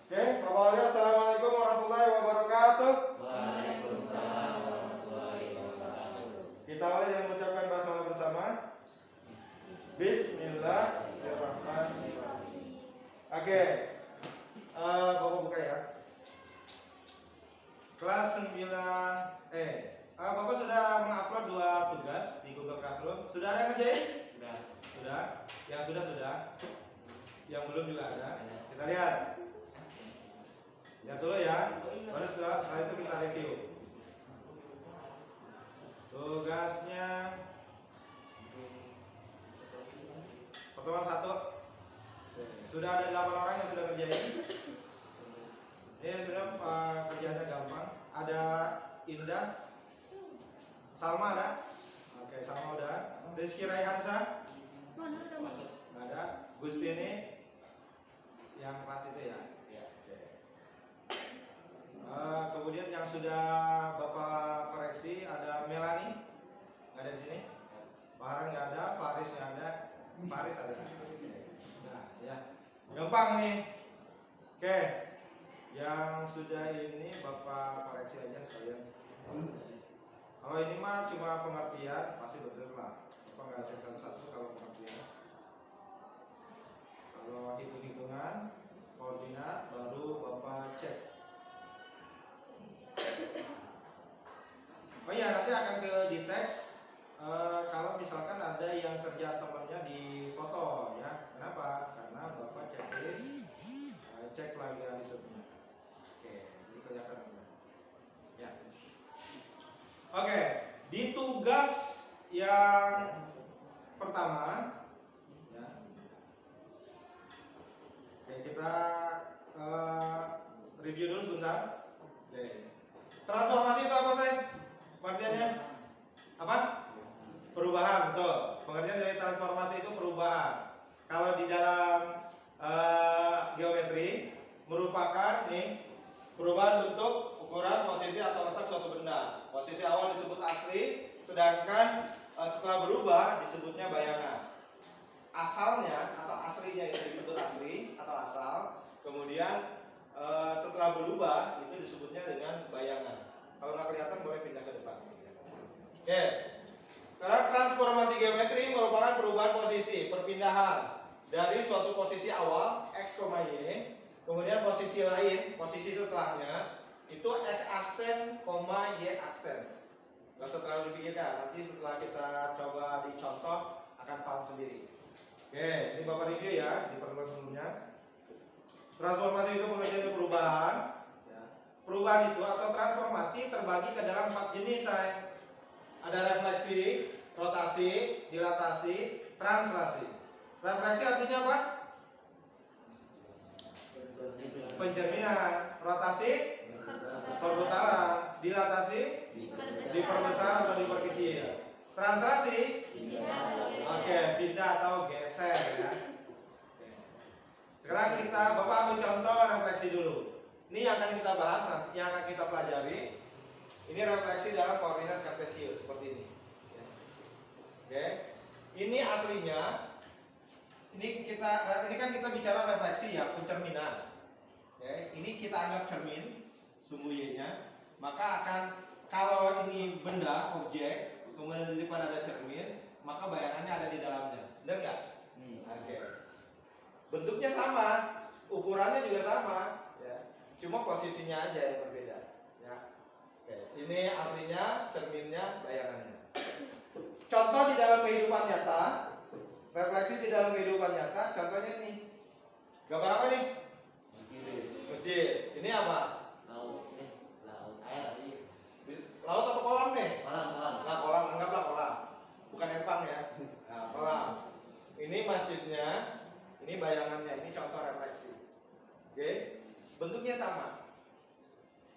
Oke, Bapak Wali, assalamualaikum warahmatullahi wabarakatuh. Waalaikumsalam warahmatullahi wabarakatuh. Kita awali dengan mengucapkan basmalah bersama. Bismillahirrahmanirrahim. Oke, Bapak buka ya. Kelas 9 Bapak sudah mengupload 2 tugas di Google Classroom. Sudah ada yang ngerjain? Sudah. Yang sudah. Yang belum juga ada. Kita lihat. Lihat dulu ya. Baru setelah itu kita review. Tugasnya pertemuan 1. Sudah ada 8 orang yang sudah ngerjain. Ini sudah kerjanya gampang. Ada Indah, Salma ada. Oke, Salma udah. Rizky Raihansa ada. Gustini yang kelas itu ya. Oke. Kemudian yang sudah Bapak koreksi ada Melani, nggak ada di sini. Farhan nggak ada, Faris nggak ada, Faris ada. Nah, ya, gampang nih. Oke, yang sudah ini Bapak koreksi aja sekalian. Kalau ini mah cuma pengertian, pasti betul lah. Bapak nggak cek satu-satu kalau pengertian. Kalau hitung-hitungan, koordinat, baru Bapak cek. Oh iya, nanti akan ke di teks. Kalau misalkan ada yang kerja temannya di foto ya. Kenapa? Karena Bapak checklist, cek lagi risetnya. Oke, ini kelihatan ya. Oke, di tugas yang pertama ya. Oke, kita review dulu sebentar. Oke. Transformasi itu apa sih? Pengertiannya apa? Perubahan, betul. Pengertian dari transformasi itu perubahan. Kalau di dalam geometri merupakan nih perubahan bentuk, ukuran, posisi atau letak suatu benda. Posisi awal disebut asli, sedangkan setelah berubah disebutnya bayangan. Asalnya atau aslinya itu disebut asli atau asal. Kemudian setelah berubah itu disebutnya dengan bayangan. Kalau nggak kelihatan boleh pindah ke depan. Oke. Sekarang transformasi geometri merupakan perubahan posisi, perpindahan dari suatu posisi awal x, y, kemudian posisi lain, posisi setelahnya itu x aksen, y aksen. Nggak usah terlalu dipikirkan. Nanti setelah kita coba dicontoh akan paham sendiri. Oke, ini Bapak review ya di pertemuan sebelumnya. Transformasi itu pengertian perubahan. Perubahan itu atau transformasi terbagi ke dalam 4 jenis, saya. Ada refleksi, rotasi, dilatasi, translasi. Refleksi artinya apa? Pencerminan. Rotasi, perputaran. Dilatasi, diperbesar atau diperkecil. Translasi, oke, pindah atau geser ya. Sekarang Bapak ambil contoh refleksi dulu. Ini yang akan kita bahas, yang akan kita pelajari. Ini refleksi dalam koordinat kartesius seperti ini. Oke, ini aslinya. Ini kan kita bicara refleksi ya, pencerminan. Oke, ini kita anggap cermin, sumbu y-nya. Maka akan kalau ini benda, objek, kemudian di depan ada cermin, maka bayangannya ada di dalamnya. Benar nggak? Oke. Bentuknya sama, ukurannya juga sama, ya. Cuma posisinya aja yang berbeda, ya. Oke, ini aslinya, cerminnya, bayangannya. Contoh di dalam kehidupan nyata, refleksi di dalam kehidupan nyata, contohnya ini. Gambar apa nih? Masjid. Ini apa? Laut air. Laut atau kolam nih? Kolam. Nah, kolam, anggaplah kolam. Bukan empang ya. Nah, kolam. Ini masjidnya, ini bayangannya, ini contoh refleksi. Oke, bentuknya sama.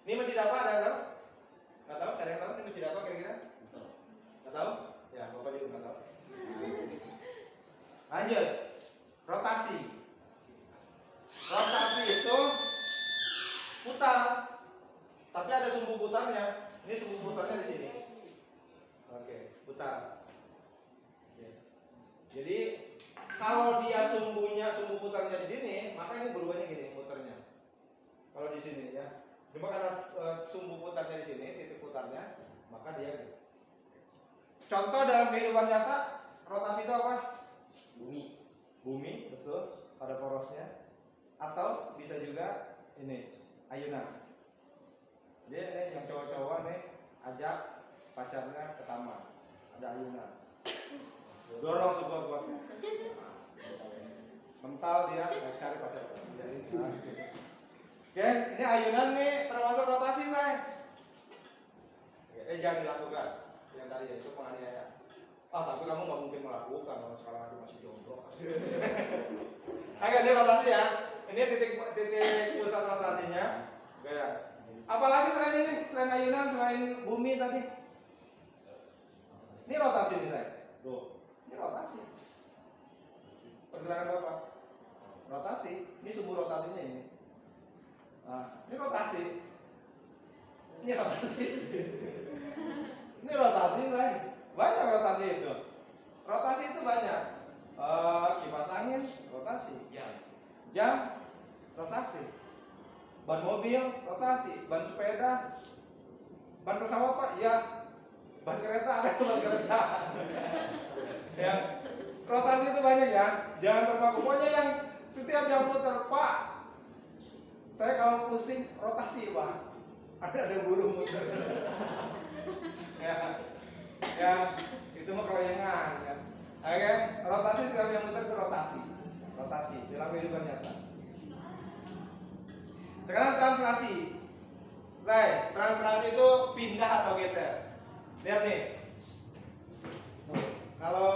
Ini masjid apa? Ada yang tahu? Nggak tahu? Ada yang tahu? Ini masjid apa kira-kira? Nggak tahu? Ya, Bapak juga nggak tahu. Lanjut, rotasi. Rotasi itu putar, tapi ada sumbu putarnya. Ini sumbu putarnya di sini. Oke, putar. Jadi kalau dia sumbu putarnya di sini, maka ini berubahnya gini, muternya. Kalau di sini ya. Cuma karena sumbu putarnya di sini, titik putarnya, maka dia gitu. Contoh dalam kehidupan nyata, rotasi itu apa? Bumi, betul. Pada porosnya. Atau bisa juga ini, ayunan. Jadi ini yang cowok-cowok nih ajak pacarnya ke taman, ada ayunan. Dorong sekuat-kuat. Mental dia cari pacar. Oke, ini ayunan nih termasuk rotasi saya. Jangan dilakukan. Yang tadi ya, itu penganiayaan. Tapi kamu nggak mungkin melakukan kalau sekarang aku masih jomblo. Oke, ini rotasi ya. Ini titik pusat rotasinya. Oke ya. Apalagi selain ini, selain ayunan, selain bumi tadi. Ini rotasi nih saya. Tuh, ini rotasi. Pergerakan Bapak. Rotasi. Ini sumbu rotasinya ini. Nah, ini rotasi. Ini rotasi. Ini rotasi saya. Banyak rotasi itu. Rotasi itu banyak. Kipas angin, rotasi. Jam, rotasi. Ban mobil, rotasi. Ban sepeda, ban pesawat Pak, ya. Ban kereta, ada ban kereta. Ya. Rotasi itu banyak ya. Jangan terpaku. Pokoknya yang setiap jam muter Pak. Saya kalau pusing rotasi Pak. Ada bulu muter. Ya, itu mah kewenangan ya. Oke, rotasi setiap yang muter itu rotasi dalam kehidupan nyata. Sekarang translasi. Translasi itu pindah atau geser. Lihat nih. Kalau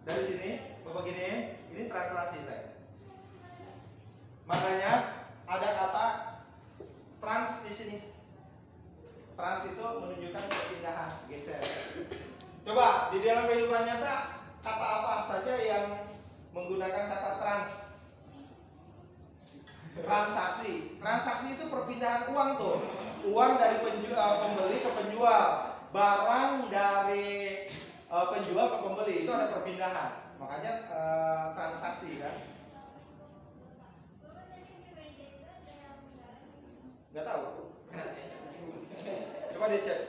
dari sini ke begini, ini translasi saya. Makanya ada kata trans di sini. Trans itu menunjukkan perpindahan, geser. Coba di dalam kehidupan nyata kata apa saja yang menggunakan kata trans? Transaksi. Transaksi itu perpindahan uang tuh. Uang dari pembeli ke penjual, barang dari penjual ke pembeli, itu ada perpindahan. Makanya transaksi kan. Nggak tahu. Coba dicek.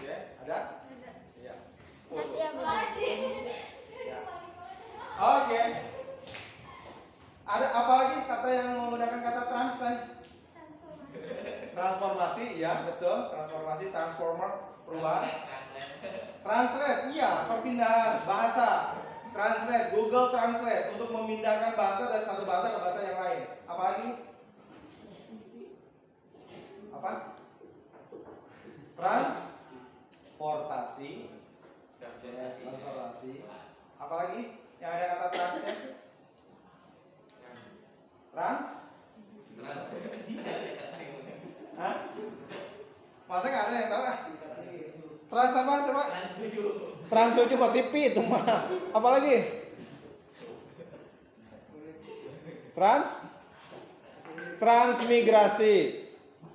Ya, ada? Iya. Ya. Oke. Ada apa lagi kata yang menggunakan kata trans? Transformasi, ya betul. Transformasi, transformer, perubahan. Translate, iya, perpindahan bahasa. Translate, Google Translate untuk memindahkan bahasa dari satu bahasa ke bahasa yang lain. Apa lagi? Apa? Transportasi. Transportasi. Apa lagi? Yang ada kata transnya? Hah? Masa nggak ada yang tahu? Trans apa coba? Trans 7 kok TV itu mah. Apa lagi? Transmigrasi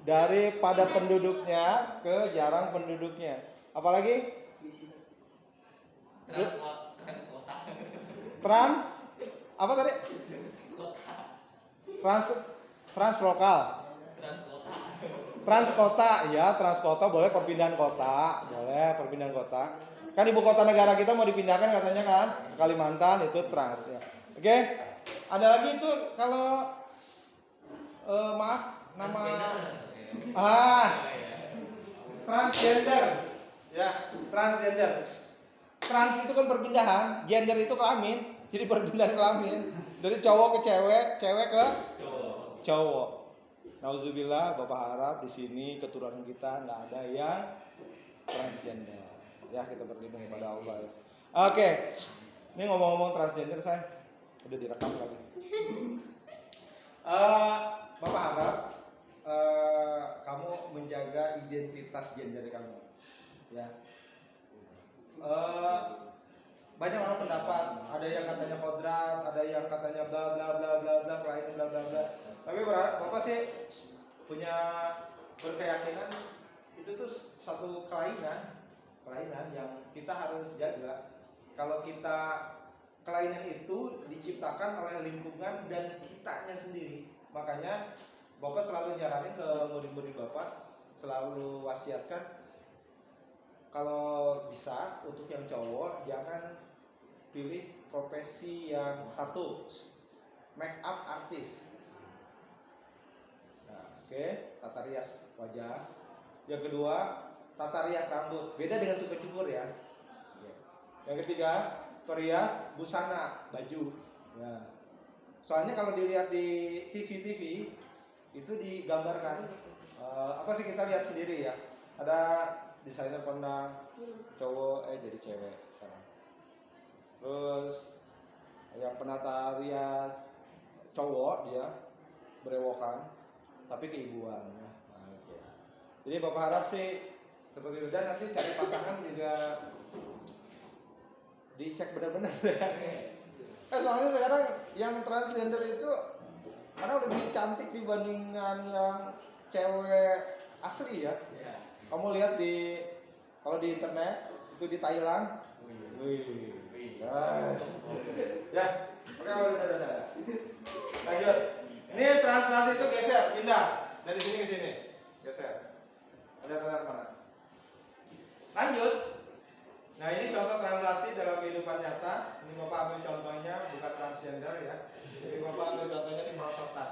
dari padat penduduknya ke jarang penduduknya. Apalagi? Apa tadi? Translokal. Transkota, ya transkota boleh perpindahan kota, Kan ibu kota negara kita mau dipindahkan katanya kan ke Kalimantan, itu trans ya. Oke, ada lagi itu kalau maaf nama transgender, ya transgender. Trans itu kan perpindahan, gender itu kelamin, jadi perpindahan kelamin dari cowok ke cewek, cewek ke cowok. Nauzubillah, Bapak harap di sini keturunan kita nggak ada yang transgender. Ya, kita berlindung kepada Allah. Ya. Oke, ini ngomong-ngomong transgender saya udah direkam lagi. Bapak harap kamu menjaga identitas gender kamu. Ya. Banyak orang pendapat, ada yang katanya kodrat, ada yang katanya bla bla bla bla bla, kelainan bla bla bla. Tapi Bapak sih punya berkeyakinan itu tuh satu kelainan yang kita harus jaga. Kalau kita kelainan itu diciptakan oleh lingkungan dan kitanya sendiri. Makanya Bapak selalu nyaranin ke murid-murid Bapak, selalu wasiatkan kalau bisa untuk yang cowok jangan pilih profesi yang satu, make up artis. Nah, oke, tata rias wajah. Yang kedua, tata rias rambut. Beda dengan cukur-cukur ya. Yang ketiga, perias busana baju. Ya. Soalnya kalau dilihat di TV itu digambarkan apa sih, kita lihat sendiri ya. Ada desainer kondang cowok jadi cewek sekarang. Terus yang penata rias cowok dia berewokan tapi keibuan ya. Nah, oke. Jadi Bapak harap sih seperti itu, dan nanti cari pasangan juga dicek benar-benar ya. Soalnya sekarang yang transgender itu karena lebih cantik dibandingkan yang cewek asli ya. Kamu lihat kalau di internet itu di Thailand. Wih. Ya. Oke, udah. Lanjut. Ini translasi itu geser, pindah dari sini ke sini. Geser. Ada tanda mana? Lanjut. Nah, ini contoh translasi dalam kehidupan nyata. Ini Bapak ambil contohnya bukan transgender ya. Jadi Bapak ambil contohnya di perosotan.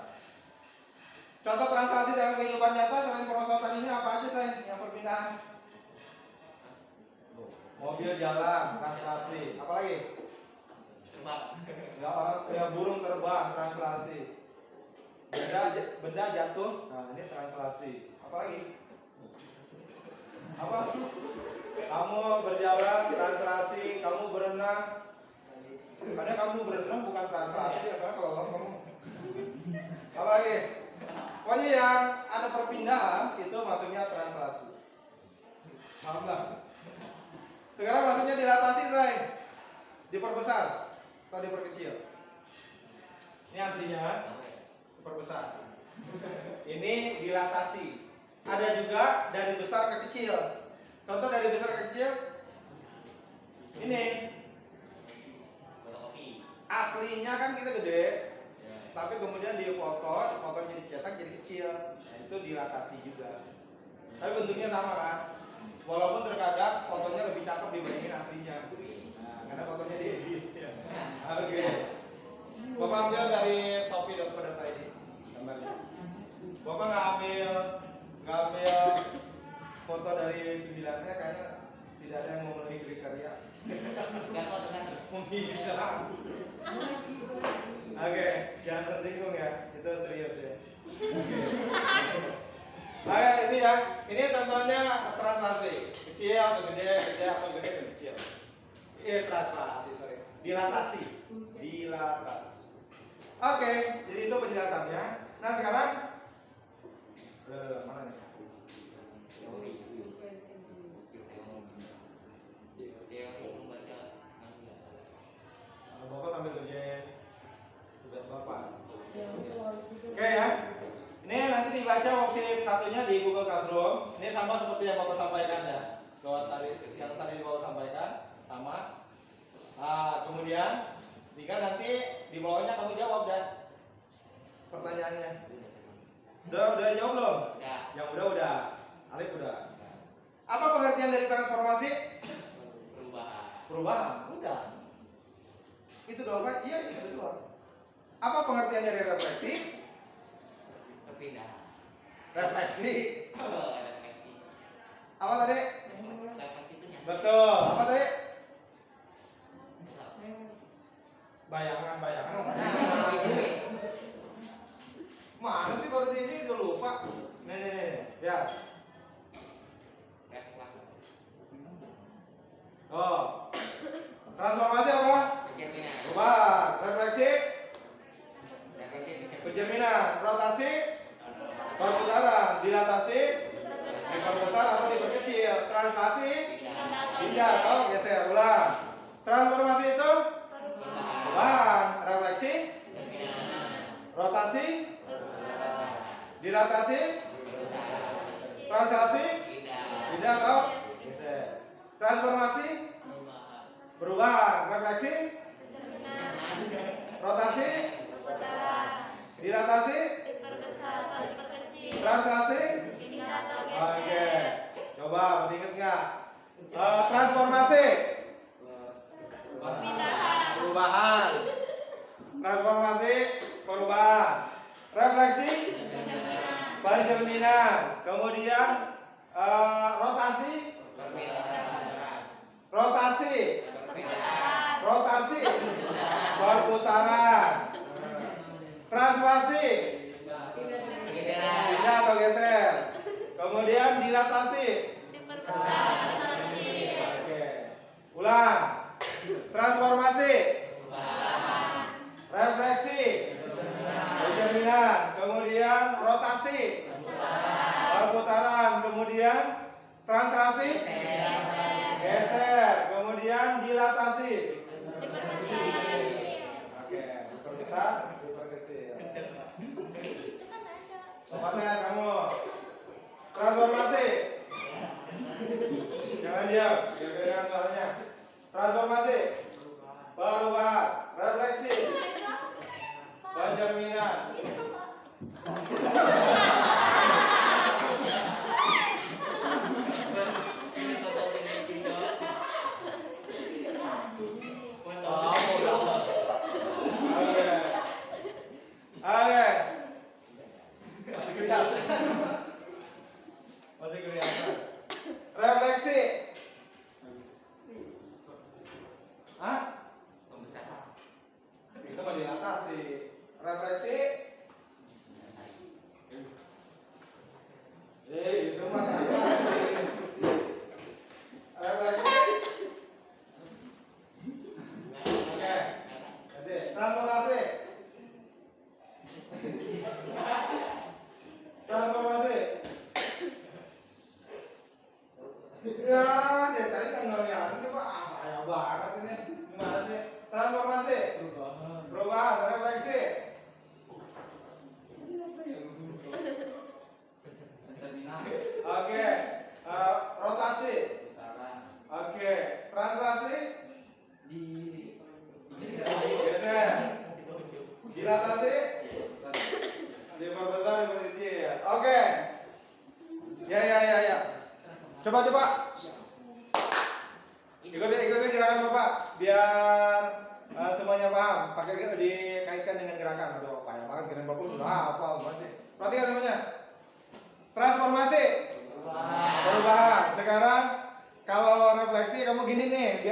Contoh translasi dalam kehidupan nyata selain perosotan ini apa aja sayang yang perpindahan? Mobil jalan, translasi. Apa lagi? Terbang. Ya, ya burung terbang, translasi. Benda jatuh. Nah, ini translasi. Apa lagi? Apa? Kamu berjalan, translasi. Kamu berenang. Karena kamu berenang bukan translasi, soalnya kalau kamu. Apa lagi? Pokoknya yang ada perpindahan itu maksudnya translasi. Paham nggak? Sekarang maksudnya dilatasi, say. Diperbesar atau diperkecil. Ini aslinya diperbesar. Ini dilatasi. Ada juga dari besar ke kecil. Contoh dari besar ke kecil. Ini. Aslinya kan kita gede. Tapi kemudian dipoto jadi cetak jadi kecil. Nah, itu dilatasi juga. Tapi bentuknya sama kan? Walaupun terkadang fotonya lebih cakep dibandingin aslinya. Nah, karena fotonya diedit ya. Oke. Bapak ambil dari shopee.co.id gambarnya. Bapak nggak ambil foto dari 9-nya, kayaknya tidak ada yang memenuhi kriteria. Menghilang. Oke, jangan tersinggung ya, itu serius ya. Oke, ini ya, ini contohnya translasi, kecil atau gede atau gede atau kecil. Translasi, dilatasi. Oke, jadi itu penjelasannya. Nah sekarang, mana nih? Bapak sambil kerjain tugas Bapak. Oke ya. Ini nanti dibaca worksheet satunya di Google Classroom. Ini sama seperti yang Bapak sampaikan ya. Yang tadi Bapak sampaikan sama. Nah, kemudian tinggal nanti di bawahnya kamu jawab dan pertanyaannya. Udah jawab belum? Ya. Yang udah. Alif udah. Apa pengertian dari transformasi? Perubahan. Udah. Itu doang Pak? Iya, itu doang. Apa pengertian dari refleksi? Perpindahan. Refleksi. Refleksi. Apa tadi? Refleksi itu nyata. Betul. Apa tadi? Bayangan. Mana sih baru di ini udah lupa. Nih. Ya. Oh. Transformasi apa? Pencerminan. Perubahan. Refleksi. Refleksi. Pencerminan. Rotasi. Perputaran. Dilatasi. Diperbesar atau diperkecil. Translasi. Pindah atau geser. Ulang. Transformasi itu perubahan. Refleksi. Rotasi. Dilatasi. Translasi. Pindah atau geser. Transformasi. Perubahan. Refleksi. perubahan. Transformasi, perubahan. Refleksi, pencerminan. Kemudian rotasi, rotasi, rotasi, perputaran. Translasi, pindah atau geser. Kemudian dilatasi. Oke. Ulang. Transformasi. Refleksi. Pencerminan. Kemudian rotasi. Perputaran. Kemudian translasi. Geser. Kemudian dilatasi. Oke. Diperbesar, diperkecil. Sobatnya kamu. Transformasi. Jangan diam, dengarkan suaranya. Transformasi. Perubahan. Refleksi. Pencerminan. Oke. Masih kelihatan. Masih kelihatan. Refleksi. Hah? Itu mah dilatasi. Refleksi. Itu mah dilatasi. Refleksi. Oke. Nanti transformasi. Transformasi. Ya, dia tadi kan ngeliatin coba bahaya banget ini. Gimana sih? Transformasi. Perubahan, refleksi. Oke. Rotasi. Oke. Translasi. Geser. Dilatasi. Diperbesar, diperkecil. Oke. Ya. Coba. Ikuti gerakan Bapak biar semuanya paham. Pakai dikaitkan dengan gerakan. Aduh, payah banget gerakan Bapak sudah hafal masih. Perhatikan semuanya. Transformasi. Perubahan. Sekarang kalau refleksi kamu gini nih, biar